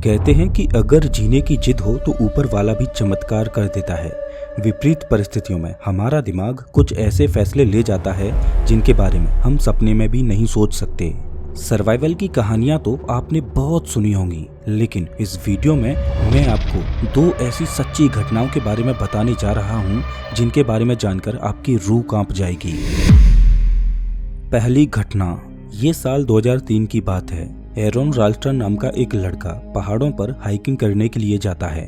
कहते हैं कि अगर जीने की जिद हो तो ऊपर वाला भी चमत्कार कर देता है। विपरीत परिस्थितियों में हमारा दिमाग कुछ ऐसे फैसले ले जाता है जिनके बारे में हम सपने में भी नहीं सोच सकते। सर्वाइवल की कहानियां तो आपने बहुत सुनी होंगी, लेकिन इस वीडियो में मैं आपको दो ऐसी सच्ची घटनाओं के बारे में बताने जा रहा हूं जिनके बारे में जानकर आपकी रूह कांप जाएगी। पहली घटना, ये साल 2003 की बात है। एरोन राल्स्टन नाम का एक लड़का पहाड़ों पर हाइकिंग करने के लिए जाता है।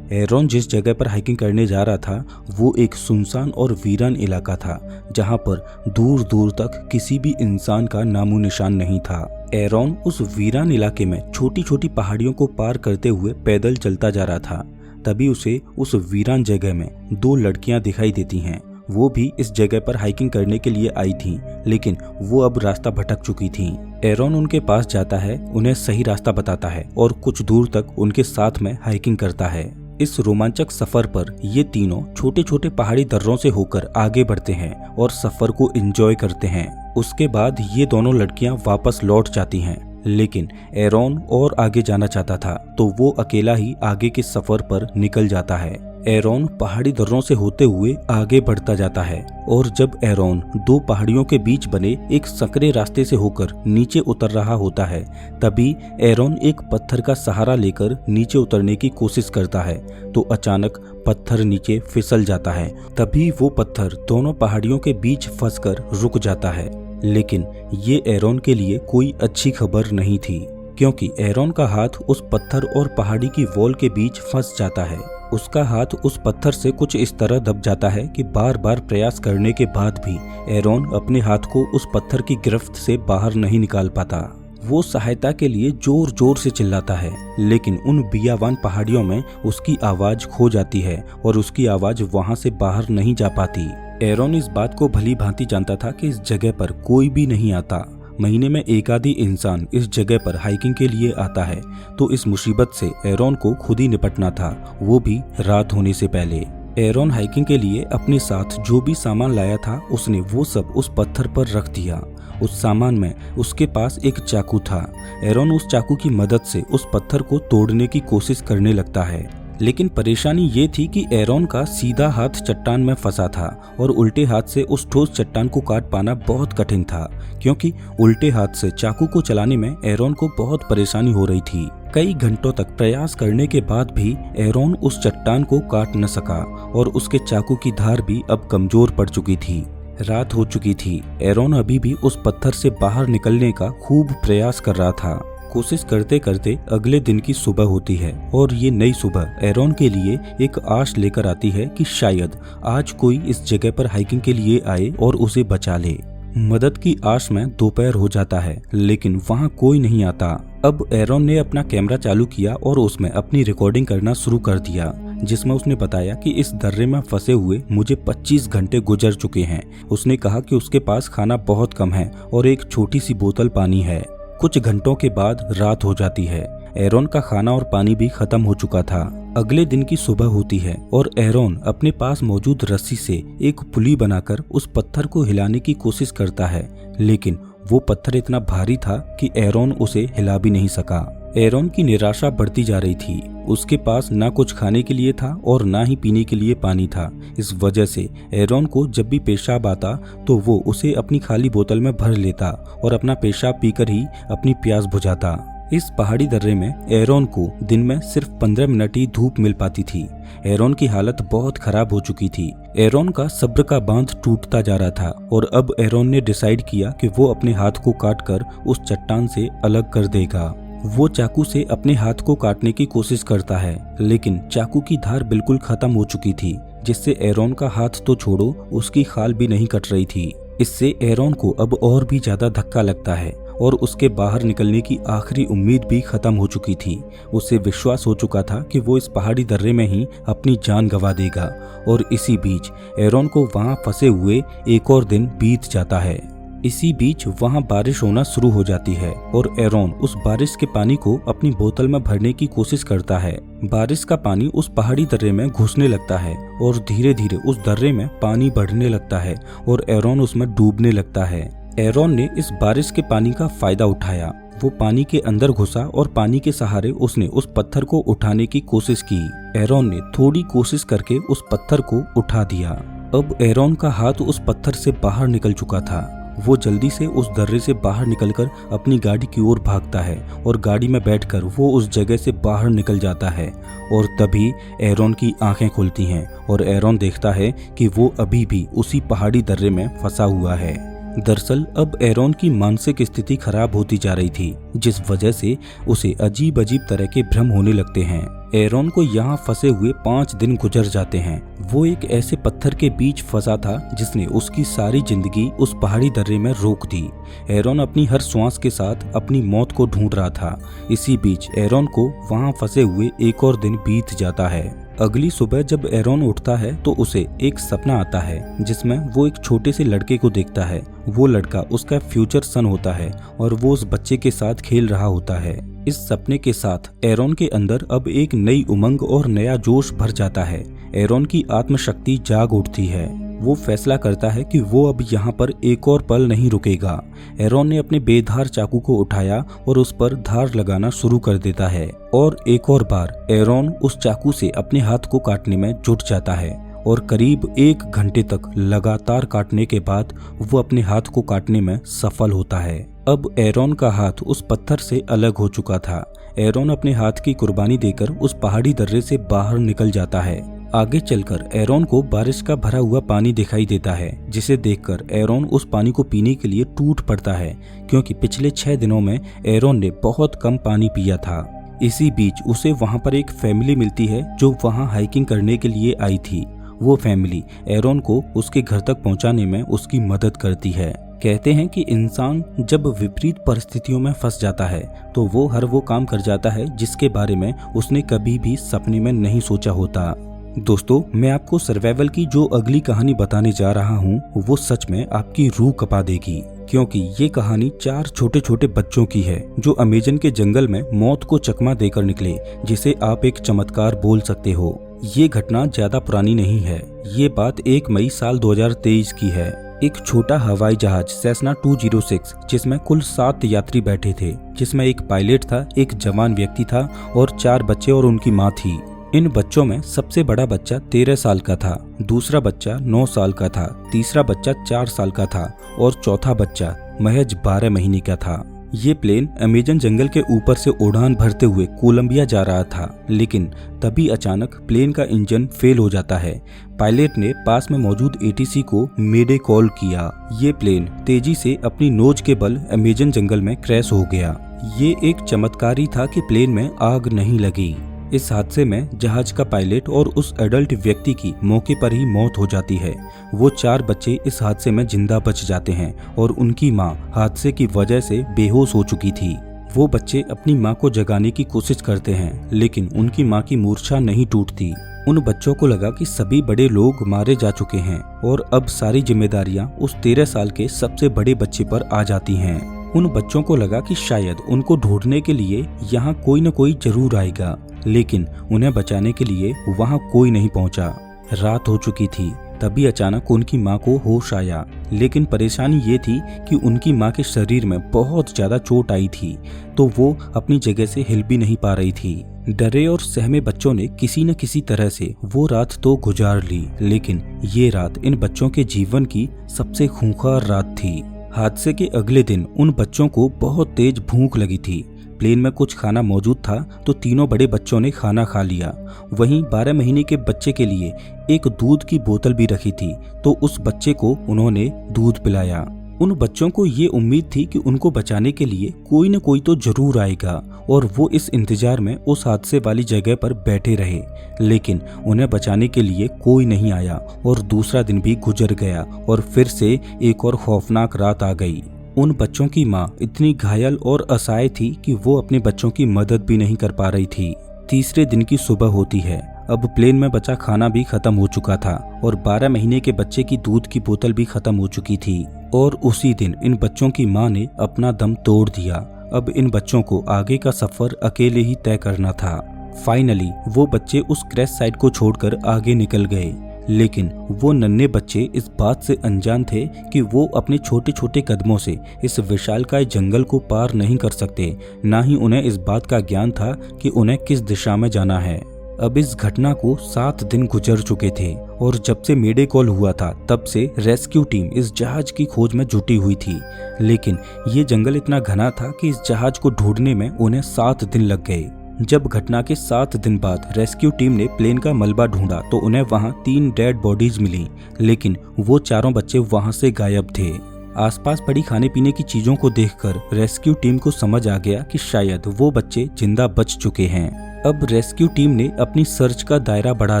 एरोन जिस जगह पर हाइकिंग करने जा रहा था वो एक सुनसान और वीरान इलाका था, जहां पर दूर दूर तक किसी भी इंसान का नामो निशान नहीं था। एरोन उस वीरान इलाके में छोटी छोटी पहाड़ियों को पार करते हुए पैदल चलता जा रहा था। तभी उसे उस वीरान जगह में दो लड़कियां दिखाई देती हैं। वो भी इस जगह पर हाइकिंग करने के लिए आई थीं, लेकिन वो अब रास्ता भटक चुकी थीं। एरोन उनके पास जाता है, उन्हें सही रास्ता बताता है और कुछ दूर तक उनके साथ में हाइकिंग करता है। इस रोमांचक सफर पर ये तीनों छोटे छोटे पहाड़ी दर्रों से होकर आगे बढ़ते हैं और सफर को एंजॉय करते हैं। उसके बाद ये दोनों लड़कियां वापस लौट जाती हैं, लेकिन एरोन और आगे जाना चाहता था तो वो अकेला ही आगे के सफर पर निकल जाता है। एरोन पहाड़ी दर्रों से होते हुए आगे बढ़ता जाता है और जब एरोन दो पहाड़ियों के बीच बने एक संकरे रास्ते से होकर नीचे उतर रहा होता है, तभी एरोन एक पत्थर का सहारा लेकर नीचे उतरने की कोशिश करता है तो अचानक पत्थर नीचे फिसल जाता है। तभी वो पत्थर दोनों पहाड़ियों के बीच फंसकर रुक जाता है। लेकिन ये एरोन के लिए कोई अच्छी खबर नहीं थी, क्योंकि एरोन का हाथ उस पत्थर और पहाड़ी की वॉल के बीच फंस जाता है। उसका हाथ उस पत्थर से कुछ इस तरह दब जाता है कि बार बार प्रयास करने के बाद भी एरोन अपने हाथ को उस पत्थर की गिरफ्त से बाहर नहीं निकाल पाता। वो सहायता के लिए जोर जोर से चिल्लाता है, लेकिन उन बियावान पहाड़ियों में उसकी आवाज खो जाती है और उसकी आवाज वहां से बाहर नहीं जा पाती। एरोन इस बात को भली भांति जानता था कि इस जगह पर कोई भी नहीं आता। महीने में एक आधी इंसान इस जगह पर हाइकिंग के लिए आता है, तो इस मुसीबत से एरोन को खुद ही निपटना था, वो भी रात होने से पहले। एरोन हाइकिंग के लिए अपने साथ जो भी सामान लाया था उसने वो सब उस पत्थर पर रख दिया। उस सामान में उसके पास एक चाकू था। एरोन उस चाकू की मदद से उस पत्थर को तोड़ने की कोशिश करने लगता है, लेकिन परेशानी ये थी कि एरोन का सीधा हाथ चट्टान में फंसा था और उल्टे हाथ से उस ठोस चट्टान को काट पाना बहुत कठिन था, क्योंकि उल्टे हाथ से चाकू को चलाने में एरोन को बहुत परेशानी हो रही थी। कई घंटों तक प्रयास करने के बाद भी एरोन उस चट्टान को काट न सका और उसके चाकू की धार भी अब कमजोर पड़ चुकी थी। रात हो चुकी थी। एरोन अभी भी उस पत्थर से बाहर निकलने का खूब प्रयास कर रहा था। कोशिश करते करते अगले दिन की सुबह होती है और ये नई सुबह एरोन के लिए एक आश लेकर आती है कि शायद आज कोई इस जगह पर हाइकिंग के लिए आए और उसे बचा ले। मदद की आश में दोपहर हो जाता है, लेकिन वहाँ कोई नहीं आता। अब एरोन ने अपना कैमरा चालू किया और उसमें अपनी रिकॉर्डिंग करना शुरू कर दिया, जिसमें उसने बताया कि इस दर्रे में फंसे हुए मुझे 25 घंटे गुजर चुके हैं। उसने कहा कि उसके पास खाना बहुत कम है और एक छोटी सी बोतल पानी है। कुछ घंटों के बाद रात हो जाती है। एरोन का खाना और पानी भी खत्म हो चुका था। अगले दिन की सुबह होती है और एरोन अपने पास मौजूद रस्सी से एक पुली बनाकर उस पत्थर को हिलाने की कोशिश करता है, लेकिन वो पत्थर इतना भारी था कि एरोन उसे हिला भी नहीं सका। एरोन की निराशा बढ़ती जा रही थी। उसके पास ना कुछ खाने के लिए था और ना ही पीने के लिए पानी था। इस वजह से एरोन को जब भी पेशाब आता तो वो उसे अपनी खाली बोतल में भर लेता और अपना पेशाब पीकर ही अपनी प्यास बुझाता। इस पहाड़ी दर्रे में एरोन को दिन में सिर्फ 15 मिनट ही धूप मिल पाती थी। एरोन की हालत बहुत खराब हो चुकी थी। एरोन का सब्र का बांध टूटता जा रहा था और अब एरोन ने डिसाइड किया कि वो अपने हाथ को काटकर उस चट्टान से अलग कर देगा। वो चाकू से अपने हाथ को काटने की कोशिश करता है, लेकिन चाकू की धार बिल्कुल खत्म हो चुकी थी, जिससे एरोन का हाथ तो छोड़ो उसकी खाल भी नहीं कट रही थी। इससे एरोन को अब और भी ज्यादा धक्का लगता है और उसके बाहर निकलने की आखिरी उम्मीद भी खत्म हो चुकी थी। उसे विश्वास हो चुका था कि वो इस पहाड़ी दर्रे में ही अपनी जान गंवा देगा। और इसी बीच एरोन को वहां फंसे हुए एक और दिन बीत जाता है। इसी बीच वहां बारिश होना शुरू हो जाती है और एरोन उस बारिश के पानी को अपनी बोतल में भरने की कोशिश करता है। बारिश का पानी उस पहाड़ी दर्रे में घुसने लगता है और धीरे धीरे उस दर्रे में पानी बढ़ने लगता है और एरोन उसमें डूबने लगता है। एरोन ने इस बारिश के पानी का फायदा उठाया। वो पानी के अंदर घुसा और पानी के सहारे उसने उस पत्थर को उठाने की कोशिश की। एरॉन ने थोड़ी कोशिश करके उस पत्थर को उठा दिया। अब एरॉन का हाथ उस पत्थर से बाहर निकल चुका था। वो जल्दी से उस दर्रे से बाहर निकलकर अपनी गाड़ी की ओर भागता है और गाड़ी में बैठकर वो उस जगह से बाहर निकल जाता है। और तभी एरॉन की आंखें खुलती हैं और एरॉन देखता है कि वो अभी भी उसी पहाड़ी दर्रे में फंसा हुआ है। दरअसल अब एरॉन की मानसिक स्थिति खराब होती जा रही थी, जिस वजह से उसे अजीब अजीब तरह के भ्रम होने लगते हैं। एरॉन को यहाँ फंसे हुए 5 दिन गुजर जाते हैं। वो एक ऐसे पत्थर के बीच फंसा था जिसने उसकी सारी जिंदगी उस पहाड़ी दर्रे में रोक दी। एरॉन अपनी हर श्वास के साथ अपनी मौत को ढूंढ रहा था। इसी बीच एरॉन को वहाँ फंसे हुए एक और दिन बीत जाता है। अगली सुबह जब एरॉन उठता है तो उसे एक सपना आता है जिसमें वो एक छोटे से लड़के को देखता है। वो लड़का उसका फ्यूचर सन होता है और वो उस बच्चे के साथ खेल रहा होता है। इस सपने के साथ एरॉन के अंदर अब एक नई उमंग और नया जोश भर जाता है। एरॉन की आत्मशक्ति जाग उठती है। वो फैसला करता है कि वो अब यहाँ पर एक और पल नहीं रुकेगा। एरॉन ने अपने बेधार चाकू को उठाया और उस पर धार लगाना शुरू कर देता है और एक और बार एरॉन उस चाकू से अपने हाथ को काटने में जुट जाता है और करीब 1 घंटे तक लगातार काटने के बाद वो अपने हाथ को काटने में सफल होता है। अब एरॉन का हाथ उस पत्थर से अलग हो चुका था। एरॉन अपने हाथ की कुर्बानी देकर उस पहाड़ी दर्रे से बाहर निकल जाता है। आगे चलकर एरॉन को बारिश का भरा हुआ पानी दिखाई देता है, जिसे देखकर एरॉन उस पानी को पीने के लिए टूट पड़ता है, क्योंकि पिछले 6 दिनों में एरॉन ने बहुत कम पानी पिया था। इसी बीच उसे वहां पर एक फैमिली मिलती है जो वहां हाइकिंग करने के लिए आई थी। वो फैमिली एरॉन को उसके घर तक पहुंचाने में उसकी मदद करती है। कहते हैं कि इंसान जब विपरीत परिस्थितियों में फंस जाता है तो वो हर वो काम कर जाता है जिसके बारे में उसने कभी भी सपने में नहीं सोचा होता। दोस्तों, मैं आपको सर्वाइवल की जो अगली कहानी बताने जा रहा हूँ वो सच में आपकी रूह कपा देगी, क्योंकि ये कहानी 4 छोटे छोटे बच्चों की है जो अमेज़न के जंगल में मौत को चकमा देकर निकले, जिसे आप एक चमत्कार बोल सकते हो। ये घटना ज्यादा पुरानी नहीं है। ये बात 1 मई साल 2023 की है। एक छोटा हवाई जहाज सेसना 206 जिसमें कुल 7 यात्री बैठे थे, जिसमें एक पायलट था, एक जवान व्यक्ति था और 4 बच्चे और उनकी माँ थी। इन बच्चों में सबसे बड़ा बच्चा 13 साल का था, दूसरा बच्चा 9 साल का था, तीसरा बच्चा 4 साल का था और चौथा बच्चा महज 12 महीने का था। ये प्लेन अमेज़न जंगल के ऊपर से उड़ान भरते हुए कोलंबिया जा रहा था, लेकिन तभी अचानक प्लेन का इंजन फेल हो जाता है। पायलट ने पास में मौजूद एटीसी को मेडे कॉल किया। ये प्लेन तेजी से अपनी नोज के बल अमेज़न जंगल में क्रैश हो गया। ये एक चमत्कार ही था कि प्लेन में आग नहीं लगी। इस हादसे में जहाज का पायलट और उस एडल्ट व्यक्ति की मौके पर ही मौत हो जाती है। वो 4 बच्चे इस हादसे में जिंदा बच जाते हैं और उनकी मां हादसे की वजह से बेहोश हो चुकी थी। वो बच्चे अपनी मां को जगाने की कोशिश करते हैं, लेकिन उनकी मां की मूर्छा नहीं टूटती। उन बच्चों को लगा कि सभी बड़े लोग मारे जा चुके हैं और अब सारी जिम्मेदारियां उस 13 साल के सबसे बड़े बच्चे पर आ जाती हैं। उन बच्चों को लगा कि शायद उनको ढूंढने के लिए यहाँ कोई न कोई जरूर आएगा, लेकिन उन्हें बचाने के लिए वहां कोई नहीं पहुंचा। रात हो चुकी थी। तभी अचानक उनकी मां को होश आया, लेकिन परेशानी ये थी कि उनकी मां के शरीर में बहुत ज्यादा चोट आई थी, तो वो अपनी जगह से हिल भी नहीं पा रही थी। डरे और सहमे बच्चों ने किसी न किसी तरह से वो रात तो गुजार ली, लेकिन ये रात इन बच्चों के जीवन की सबसे खूंखार रात थी। हादसे के अगले दिन उन बच्चों को बहुत तेज भूख लगी थी। प्लेन में कुछ खाना मौजूद था तो तीनों बड़े बच्चों ने खाना खा लिया। वहीं 12 महीने के बच्चे के लिए एक दूध की बोतल भी रखी थी, तो उस बच्चे को उन्होंने दूध पिलाया। उन बच्चों को ये उम्मीद थी कि उनको बचाने के लिए कोई न कोई तो जरूर आएगा और वो इस इंतजार में उस हादसे वाली जगह पर बैठे रहे, लेकिन उन्हें बचाने के लिए कोई नहीं आया और दूसरा दिन भी गुजर गया और फिर से एक और खौफनाक रात आ गई। उन बच्चों की माँ इतनी घायल और असहाय थी कि वो अपने बच्चों की मदद भी नहीं कर पा रही थी। तीसरे दिन की सुबह होती है। अब प्लेन में बचा खाना भी खत्म हो चुका था और 12 महीने के बच्चे की दूध की बोतल भी खत्म हो चुकी थी और उसी दिन इन बच्चों की माँ ने अपना दम तोड़ दिया। अब इन बच्चों को आगे का सफर अकेले ही तय करना था। फाइनली वो बच्चे उस क्रैश साइट को छोड़कर आगे निकल गए, लेकिन वो नन्हे बच्चे इस बात से अनजान थे कि वो अपने छोटे छोटे कदमों से इस विशालकाय जंगल को पार नहीं कर सकते। ना ही उन्हें इस बात का ज्ञान था कि उन्हें किस दिशा में जाना है। अब इस घटना को 7 दिन गुजर चुके थे और जब से मेडे कॉल हुआ था तब से रेस्क्यू टीम इस जहाज की खोज में जुटी हुई थी। लेकिन ये जंगल इतना घना था कि इस जहाज को ढूंढने में उन्हें 7 दिन लग गए। जब घटना के 7 दिन बाद रेस्क्यू टीम ने प्लेन का मलबा ढूंढा तो उन्हें वहां 3 डेड बॉडीज मिली, लेकिन वो चारों बच्चे वहां से गायब थे। आसपास पड़ी खाने पीने की चीजों को देखकर रेस्क्यू टीम को समझ आ गया कि शायद वो बच्चे जिंदा बच चुके हैं। अब रेस्क्यू टीम ने अपनी सर्च का दायरा बढ़ा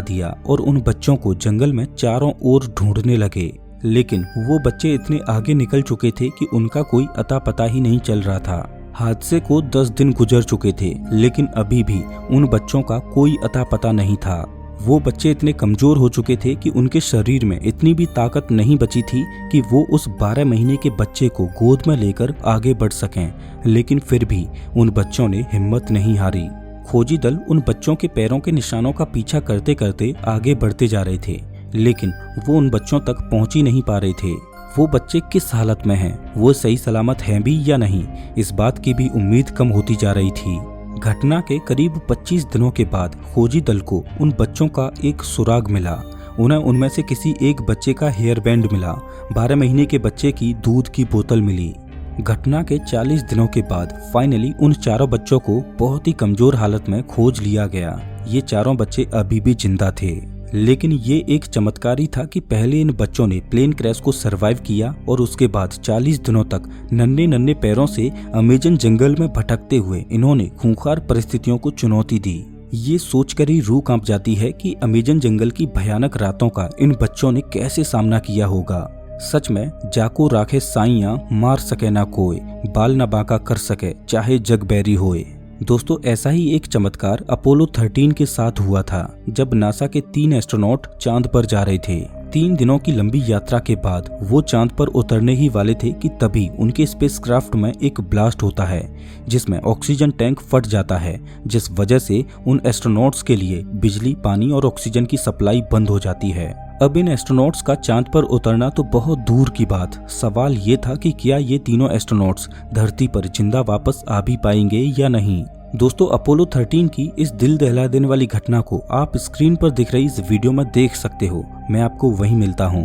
दिया और उन बच्चों को जंगल में चारों ओर ढूंढने लगे। लेकिन वो बच्चे इतने आगे निकल चुके थे कि उनका कोई अता पता ही नहीं चल रहा था। हादसे को 10 दिन गुजर चुके थे, लेकिन अभी भी उन बच्चों का कोई अता पता नहीं था। वो बच्चे इतने कमजोर हो चुके थे कि उनके शरीर में इतनी भी ताकत नहीं बची थी कि वो उस 12 महीने के बच्चे को गोद में लेकर आगे बढ़ सकें। लेकिन फिर भी उन बच्चों ने हिम्मत नहीं हारी। खोजी दल उन बच्चों के पैरों के निशानों का पीछा करते करते आगे बढ़ते जा रहे थे, लेकिन वो उन बच्चों तक पहुंच ही नहीं पा रहे थे। वो बच्चे किस हालत में हैं, वो सही सलामत हैं भी या नहीं, इस बात की भी उम्मीद कम होती जा रही थी। घटना के करीब 25 दिनों के बाद खोजी दल को उन बच्चों का एक सुराग मिला। उन्हें उनमें से किसी एक बच्चे का हेयर बैंड मिला। 12 महीने के बच्चे की दूध की बोतल मिली। घटना के 40 दिनों के बाद फाइनली उन चारों बच्चों को बहुत ही कमजोर हालत में खोज लिया गया। ये चारों बच्चे अभी भी जिंदा थे, लेकिन ये एक चमत्कार ही था कि पहले इन बच्चों ने प्लेन क्रैश को सरवाइव किया और उसके बाद 40 दिनों तक नन्हे नन्हे पैरों से अमेजन जंगल में भटकते हुए इन्होंने खूंखार परिस्थितियों को चुनौती दी। ये सोचकर ही रूह कांप जाती है कि अमेजन जंगल की भयानक रातों का इन बच्चों ने कैसे सामना किया होगा। सच में जाको राखे साइयां मार सके ना कोई, बाल न बांका कर सके चाहे जग बैरी होए। दोस्तों, ऐसा ही एक चमत्कार अपोलो 13 के साथ हुआ था, जब नासा के 3 एस्ट्रोनॉट चांद पर जा रहे थे। 3 दिनों की लंबी यात्रा के बाद वो चांद पर उतरने ही वाले थे कि तभी उनके स्पेसक्राफ्ट में एक ब्लास्ट होता है, जिसमें ऑक्सीजन टैंक फट जाता है, जिस वजह से उन एस्ट्रोनॉट्स के लिए बिजली, पानी और ऑक्सीजन की सप्लाई बंद हो जाती है। अब इन एस्ट्रोनॉट्स का चांद पर उतरना तो बहुत दूर की बात, सवाल ये था कि क्या ये तीनों एस्ट्रोनॉट्स धरती पर जिंदा वापस आ भी पाएंगे या नहीं। दोस्तों, अपोलो 13 की इस दिल दहला देने वाली घटना को आप स्क्रीन पर दिख रही इस वीडियो में देख सकते हो। मैं आपको वहीं मिलता हूँ।